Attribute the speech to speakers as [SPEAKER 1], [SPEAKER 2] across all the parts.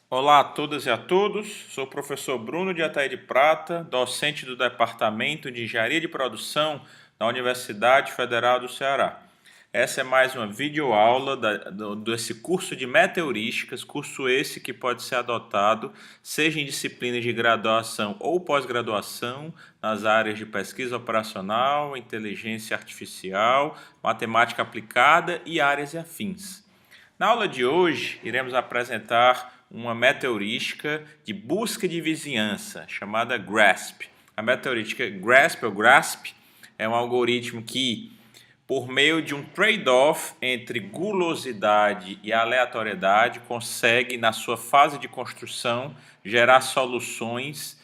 [SPEAKER 1] Olá a todas e a todos, sou o professor Bruno de Ataíde Prata, docente do Departamento de Engenharia de Produção da Universidade Federal do Ceará. Essa é mais uma videoaula desse curso de Meteorísticas, curso esse que pode ser adotado, seja em disciplinas de graduação ou pós-graduação, nas áreas de pesquisa operacional, inteligência artificial, matemática aplicada e áreas afins. Na aula de hoje, iremos apresentar uma meteorística de busca de vizinhança, chamada GRASP. A meteorística GRASP é um algoritmo que, por meio de um trade-off entre gulosidade e aleatoriedade, consegue, na sua fase de construção, gerar soluções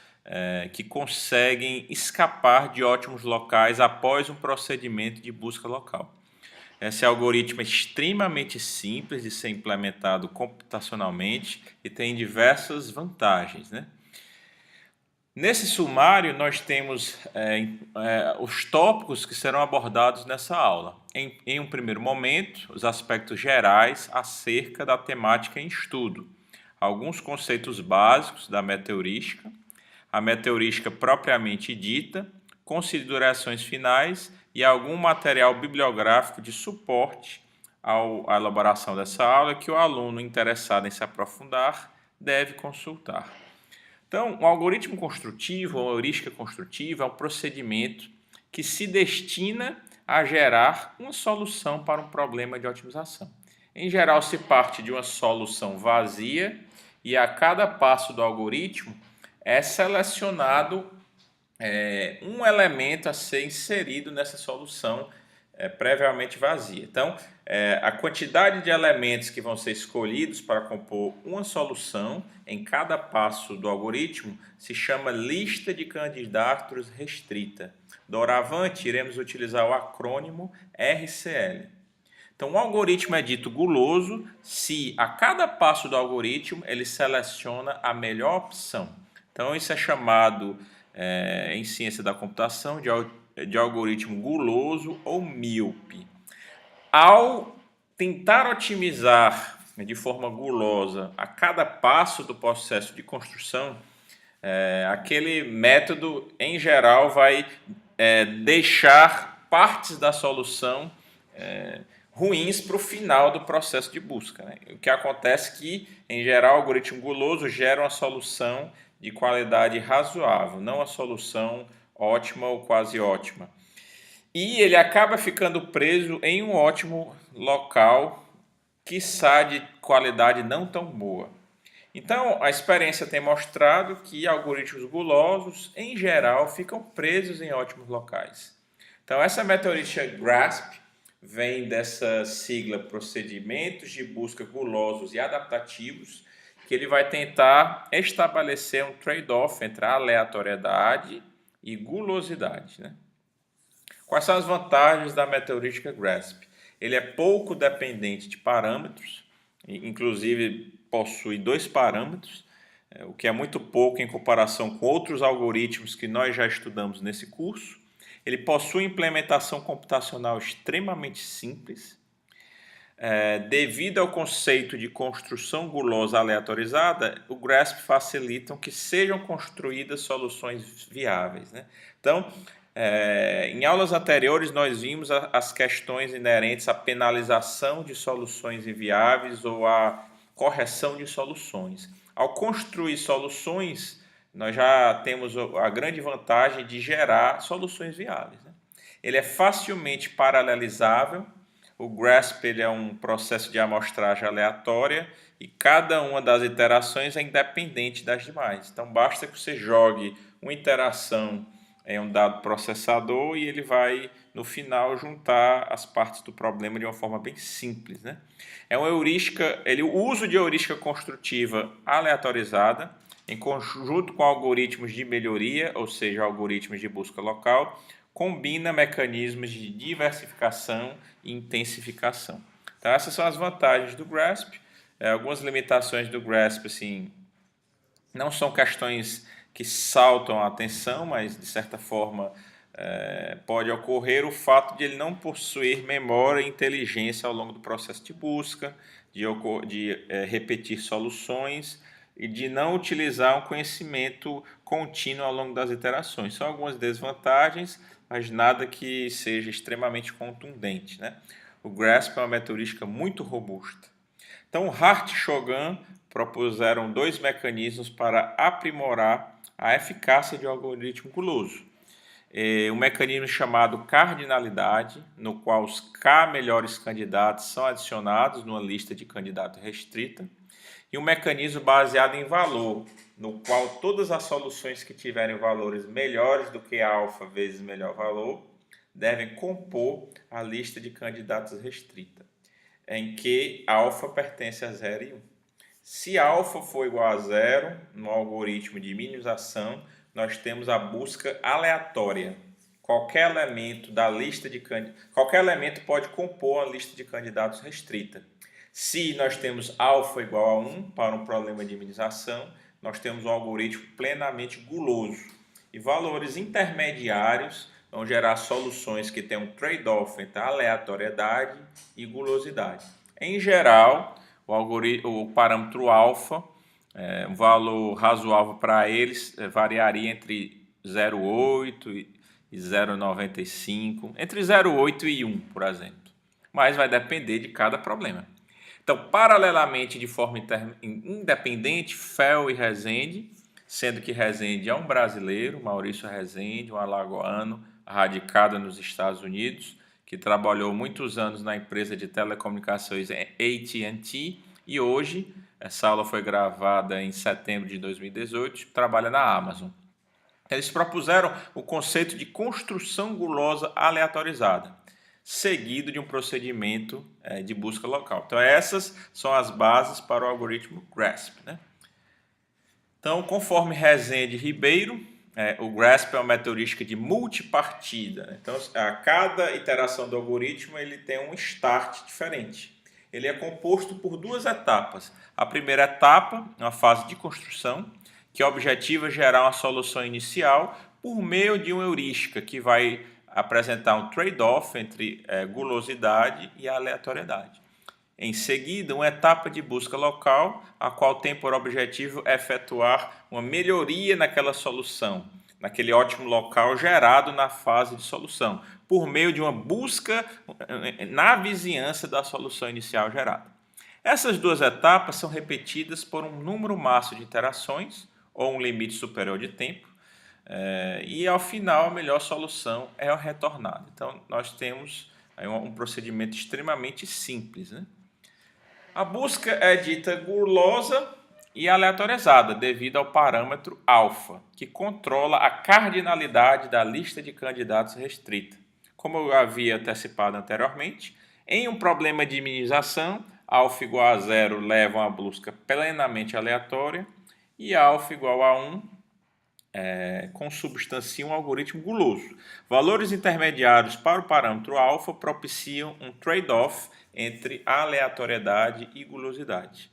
[SPEAKER 1] que conseguem escapar de ótimos locais após um procedimento de busca local. Esse algoritmo é extremamente simples de ser implementado computacionalmente e tem diversas vantagens, né? Nesse sumário, nós temos os tópicos que serão abordados nessa aula. Em um primeiro momento, os aspectos gerais acerca da temática em estudo, alguns conceitos básicos da meteorística, a meteorística propriamente dita, considerações finais e algum material bibliográfico de suporte à elaboração dessa aula que o aluno interessado em se aprofundar deve consultar. Então, o algoritmo construtivo, ou a heurística construtiva, é um procedimento que se destina a gerar uma solução para um problema de otimização. Em geral, se parte de uma solução vazia e a cada passo do algoritmo é selecionado um elemento a ser inserido nessa solução previamente vazia. Então, a quantidade de elementos que vão ser escolhidos para compor uma solução em cada passo do algoritmo se chama lista de candidatos restrita. Doravante, iremos utilizar o acrônimo RCL. Então, o algoritmo é dito guloso se a cada passo do algoritmo ele seleciona a melhor opção. Então, isso é chamado em ciência da computação de algoritmo guloso ou míope. Ao tentar otimizar de forma gulosa a cada passo do processo de construção, aquele método, em geral, vai deixar partes da solução ruins para o final do processo de busca, né? O que acontece é que, em geral, o algoritmo guloso gera uma solução de qualidade razoável, não a solução ótima ou quase ótima. E ele acaba ficando preso em um ótimo local, quiçá de qualidade não tão boa. Então, a experiência tem mostrado que algoritmos gulosos, em geral, ficam presos em ótimos locais. Então, essa meteorística GRASP vem dessa sigla Procedimentos de Busca Gulosos e Adaptativos, que ele vai tentar estabelecer um trade-off entre a aleatoriedade e gulosidade, né? Quais são as vantagens da meteorística GRASP? Ele é pouco dependente de parâmetros, inclusive possui 2 parâmetros, o que é muito pouco em comparação com outros algoritmos que nós já estudamos nesse curso. Ele possui implementação computacional extremamente simples. Devido ao conceito de construção gulosa aleatorizada, o GRASP facilita que sejam construídas soluções viáveis, né? Então, em aulas anteriores, nós vimos as questões inerentes à penalização de soluções inviáveis ou à correção de soluções. Ao construir soluções, nós já temos a grande vantagem de gerar soluções viáveis, né? Ele é facilmente paralelizável. O GRASP ele é um processo de amostragem aleatória e cada uma das iterações é independente das demais. Então, basta que você jogue uma iteração em um dado processador e ele vai, no final, juntar as partes do problema de uma forma bem simples, né? É uma heurística, o uso de heurística construtiva aleatorizada, em conjunto com algoritmos de melhoria, ou seja, algoritmos de busca local, combina mecanismos de diversificação e intensificação. Então, essas são as vantagens do GRASP. Algumas limitações do GRASP, assim, não são questões que saltam a atenção, mas, de certa forma, pode ocorrer o fato de ele não possuir memória e inteligência ao longo do processo de busca, de repetir soluções e de não utilizar um conhecimento contínuo ao longo das iterações. São algumas desvantagens, mas nada que seja extremamente contundente, né? O GRASP é uma metodística muito robusta. Então, Hart e Shogun propuseram dois mecanismos para aprimorar a eficácia de um algoritmo guloso. Um mecanismo chamado cardinalidade, no qual os K melhores candidatos são adicionados numa lista de candidatos restrita, e um mecanismo baseado em valor, no qual todas as soluções que tiverem valores melhores do que alfa vezes melhor valor devem compor a lista de candidatos restrita, em que alfa pertence a 0 e 1. Se alfa for igual a 0, no algoritmo de minimização, nós temos a busca aleatória. Qualquer elemento pode compor a lista de candidatos restrita. Se nós temos alfa igual a 1 para um problema de minimização, nós temos um algoritmo plenamente guloso. E valores intermediários vão gerar soluções que têm um trade-off entre aleatoriedade e gulosidade. Em geral, o parâmetro alfa, um valor razoável para eles variaria entre 0,8 e 0,95, entre 0,8 e 1, por exemplo. Mas vai depender de cada problema. Então, paralelamente, de forma independente, Fel e Rezende, sendo que Rezende é um brasileiro, Maurício Rezende, um alagoano, radicado nos Estados Unidos, que trabalhou muitos anos na empresa de telecomunicações AT&T e hoje, essa aula foi gravada em setembro de 2018, trabalha na Amazon. Eles propuseram o conceito de construção gulosa aleatorizada, seguido de um procedimento de busca local. Então, essas são as bases para o algoritmo GRASP, né? Então, conforme Rezende e Ribeiro, o GRASP é uma metodística de multipartida, né? Então, a cada iteração do algoritmo ele tem um start diferente. Ele é composto por duas etapas. A primeira etapa é uma fase de construção, que objetiva gerar uma solução inicial por meio de uma heurística que vai apresentar um trade-off entre gulosidade e aleatoriedade. Em seguida, uma etapa de busca local, a qual tem por objetivo efetuar uma melhoria naquela solução, naquele ótimo local gerado na fase de solução, por meio de uma busca na vizinhança da solução inicial gerada. Essas duas etapas são repetidas por um número máximo de iterações, ou um limite superior de tempo, e ao final a melhor solução é a retornada. Então, nós temos aí um procedimento extremamente simples, né? A busca é dita gulosa e aleatorizada devido ao parâmetro alfa, que controla a cardinalidade da lista de candidatos restrita. Como eu havia antecipado anteriormente, em um problema de minimização, alfa igual a 0 leva a uma busca plenamente aleatória e alfa igual a 1 consubstanciam um algoritmo guloso. Valores intermediários para o parâmetro alfa propiciam um trade-off entre aleatoriedade e gulosidade.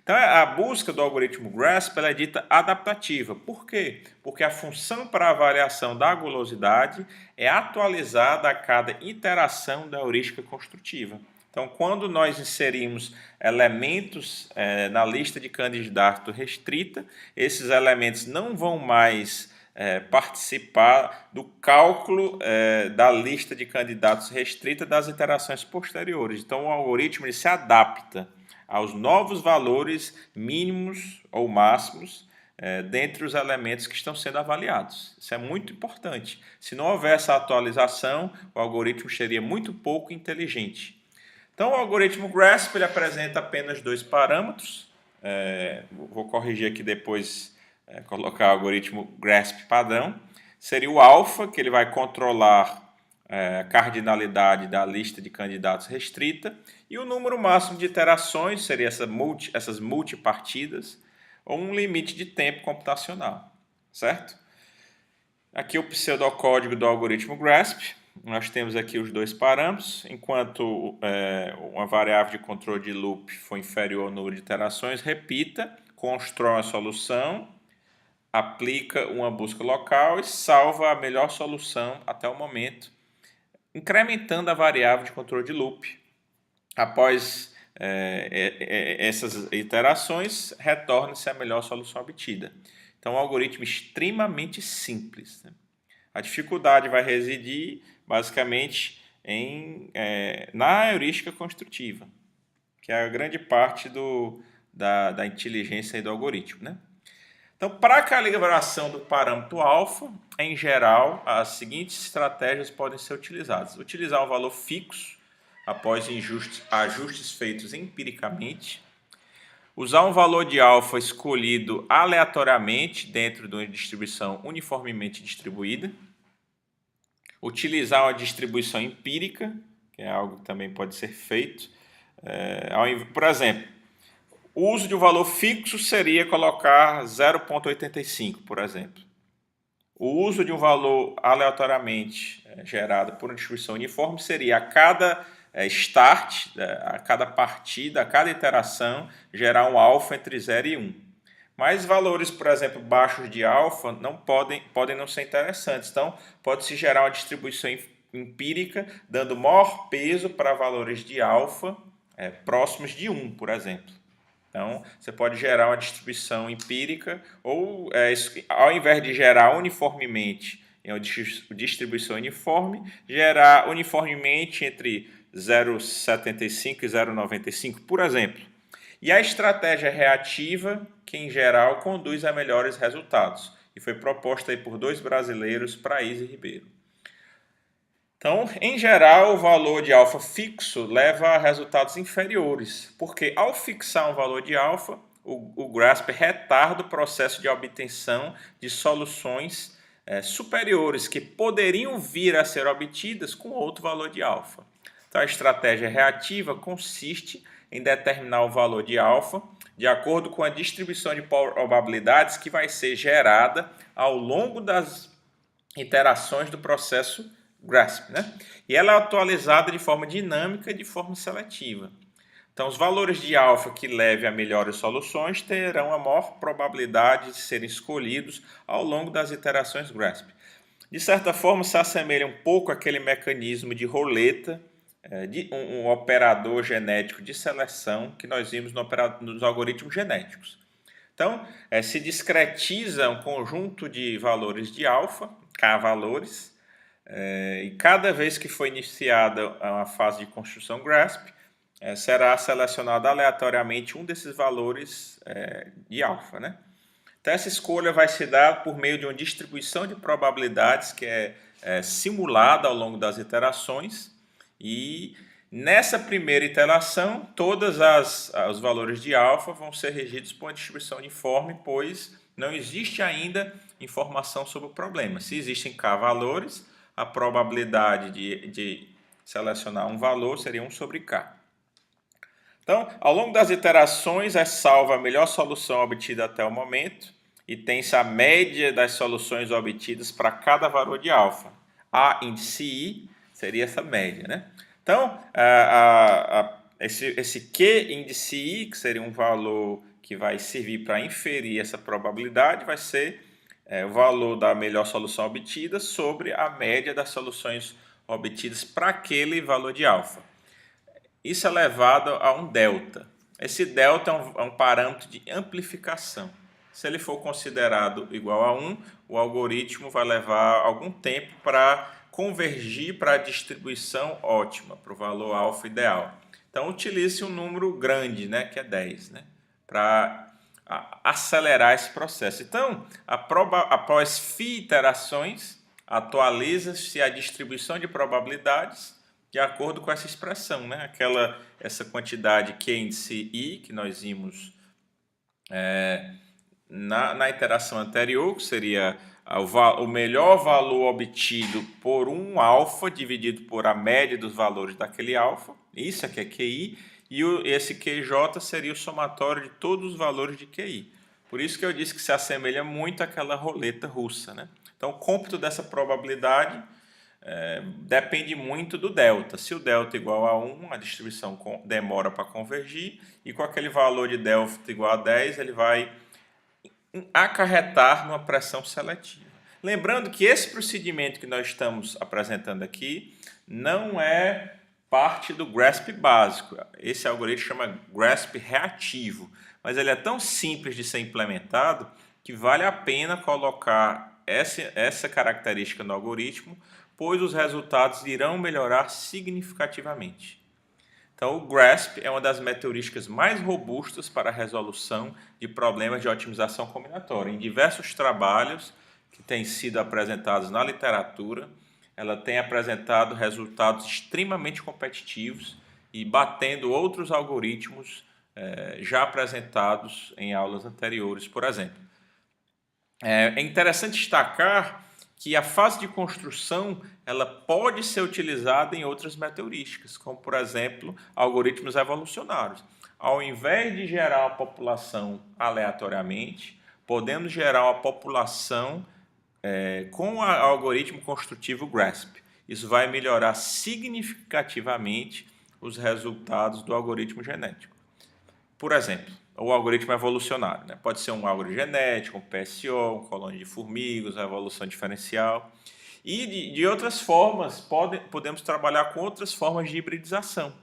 [SPEAKER 1] Então, a busca do algoritmo GRASP é dita adaptativa. Por quê? Porque a função para avaliação da gulosidade é atualizada a cada iteração da heurística construtiva. Então, quando nós inserimos elementos na lista de candidatos restrita, esses elementos não vão mais participar do cálculo da lista de candidatos restrita das iterações posteriores. Então, o algoritmo ele se adapta aos novos valores mínimos ou máximos dentre os elementos que estão sendo avaliados. Isso é muito importante. Se não houver essa atualização, o algoritmo seria muito pouco inteligente. Então, o algoritmo GRASP ele apresenta apenas dois parâmetros. Vou corrigir aqui depois, colocar o algoritmo GRASP padrão. Seria o alfa, que ele vai controlar a cardinalidade da lista de candidatos restrita, e o número máximo de iterações, seria essas multipartidas, ou um limite de tempo computacional, certo? Aqui o pseudocódigo do algoritmo GRASP. Nós temos aqui os dois parâmetros, enquanto uma variável de controle de loop for inferior ao número de iterações, repita, constrói uma solução, aplica uma busca local e salva a melhor solução até o momento, incrementando a variável de controle de loop. Após essas iterações, retorna-se a melhor solução obtida. Então, é um algoritmo extremamente simples, né? A dificuldade vai residir, basicamente, na heurística construtiva, que é a grande parte da inteligência do algoritmo, né? Então, para a calibração do parâmetro alfa, em geral, as seguintes estratégias podem ser utilizadas. Utilizar um valor fixo após ajustes feitos empiricamente. Usar um valor de alfa escolhido aleatoriamente dentro de uma distribuição uniformemente distribuída. Utilizar uma distribuição empírica, que é algo que também pode ser feito. Por exemplo, o uso de um valor fixo seria colocar 0,85, por exemplo. O uso de um valor aleatoriamente gerado por uma distribuição uniforme seria a cada start, a cada partida, a cada iteração, gerar um alfa entre 0 e 1. Mas valores, por exemplo, baixos de alfa não podem não ser interessantes. Então, pode-se gerar uma distribuição empírica, dando maior peso para valores de alfa próximos de 1, por exemplo. Então, você pode gerar uma distribuição empírica ou, ao invés de gerar uniformemente em uma distribuição uniforme, gerar uniformemente entre 0,75 e 0,95, por exemplo. E a estratégia reativa, que em geral conduz a melhores resultados, e foi proposta aí por 2 brasileiros, Praís e Ribeiro. Então, em geral, o valor de alfa fixo leva a resultados inferiores, porque ao fixar um valor de alfa, o GRASP retarda o processo de obtenção de soluções superiores que poderiam vir a ser obtidas com outro valor de alfa. Então, a estratégia reativa consiste em determinar o valor de alfa de acordo com a distribuição de probabilidades que vai ser gerada ao longo das iterações do processo GRASP, né? E ela é atualizada de forma dinâmica e de forma seletiva. Então, os valores de alfa que levem a melhores soluções terão a maior probabilidade de serem escolhidos ao longo das iterações GRASP. De certa forma, se assemelha um pouco àquele mecanismo de roleta, de um operador genético de seleção que nós vimos nos algoritmos genéticos. Então, se discretiza um conjunto de valores de alfa, K valores, e cada vez que for iniciada a fase de construção GRASP, será selecionado aleatoriamente um desses valores de alfa, né? Então, essa escolha vai se dar por meio de uma distribuição de probabilidades que é simulada ao longo das iterações, e nessa primeira iteração, todos os valores de alfa vão ser regidos por uma distribuição uniforme, pois não existe ainda informação sobre o problema. Se existem K valores, a probabilidade de selecionar um valor seria 1 sobre K. Então, ao longo das iterações, é salva a melhor solução obtida até o momento e tem-se a média das soluções obtidas para cada valor de alfa. A índice I seria essa média, né? Então, esse Q índice I, que seria um valor que vai servir para inferir essa probabilidade, vai ser o valor da melhor solução obtida sobre a média das soluções obtidas para aquele valor de alfa. Isso é levado a um delta. Esse delta é um parâmetro de amplificação. Se ele for considerado igual a 1, o algoritmo vai levar algum tempo para convergir para a distribuição ótima, para o valor alfa ideal. Então, utilize um número grande, né, que é 10, né, para acelerar esse processo. Então, após φ iterações, atualiza-se a distribuição de probabilidades de acordo com essa expressão, né? Essa quantidade Q índice I, que nós vimos na iteração anterior, que seria o melhor valor obtido por um alfa dividido por a média dos valores daquele alfa. Isso aqui é QI. E esse QJ seria o somatório de todos os valores de QI. Por isso que eu disse que se assemelha muito àquela roleta russa, né? Então, o cômputo dessa probabilidade depende muito do delta. Se o delta é igual a 1, a distribuição demora para convergir, e com aquele valor de delta igual a 10, ele vai acarretar numa pressão seletiva. Lembrando que esse procedimento que nós estamos apresentando aqui não é parte do GRASP básico. Esse algoritmo chama GRASP reativo, mas ele é tão simples de ser implementado que vale a pena colocar essa característica no algoritmo, pois os resultados irão melhorar significativamente. Então, o GRASP é uma das metaheurísticas mais robustas para a resolução de problemas de otimização combinatória. Em diversos trabalhos que têm sido apresentados na literatura, ela tem apresentado resultados extremamente competitivos e batendo outros algoritmos já apresentados em aulas anteriores, por exemplo. É interessante destacar que a fase de construção ela pode ser utilizada em outras metaheurísticas, como, por exemplo, algoritmos evolucionários. Ao invés de gerar uma população aleatoriamente, podemos gerar uma população com o algoritmo construtivo GRASP. Isso vai melhorar significativamente os resultados do algoritmo genético. Por exemplo, o algoritmo evolucionário, né? Pode ser um algoritmo genético, um PSO, um colônia de formigas, uma evolução diferencial. E de outras formas, podemos trabalhar com outras formas de hibridização.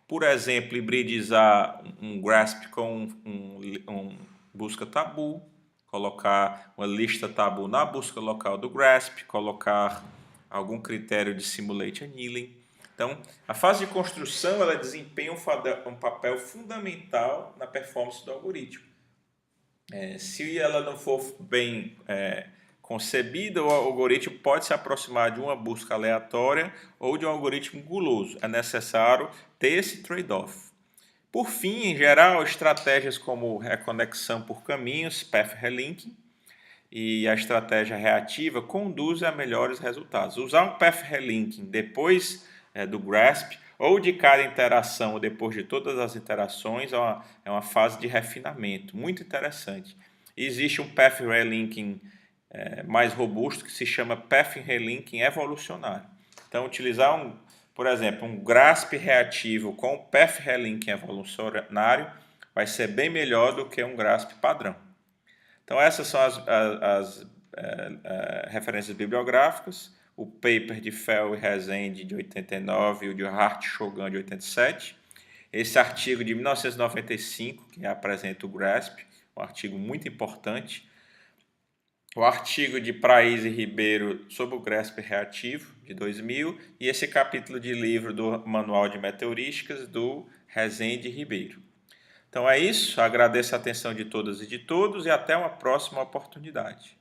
[SPEAKER 1] Por exemplo, hibridizar um GRASP com um busca tabu, colocar uma lista tabu na busca local do GRASP, colocar algum critério de simulate annealing. Então, a fase de construção ela desempenha um papel fundamental na performance do algoritmo. Se ela não for bem concebida, o algoritmo pode se aproximar de uma busca aleatória ou de um algoritmo guloso. É necessário ter esse trade-off. Por fim, em geral, estratégias como reconexão por caminhos, path relinking, e a estratégia reativa conduzem a melhores resultados. Usar um path relinking depois do GRASP ou de cada interação ou depois de todas as interações é uma fase de refinamento muito interessante. E existe um path relinking mais robusto que se chama path relinking evolucionário. Então, utilizar por exemplo, um GRASP reativo com path relinking evolucionário vai ser bem melhor do que um GRASP padrão. Então, essas são as referências bibliográficas. O paper de Fell e Rezende de 89 e o de Hart Shogun de 87. Esse artigo de 1995, que apresenta o GRASP, um artigo muito importante. O artigo de Praís e Ribeiro sobre o GRASP reativo, de 2000. E esse capítulo de livro do Manual de Metaheurísticas do Rezende e Ribeiro. Então é isso, agradeço a atenção de todas e de todos e até uma próxima oportunidade.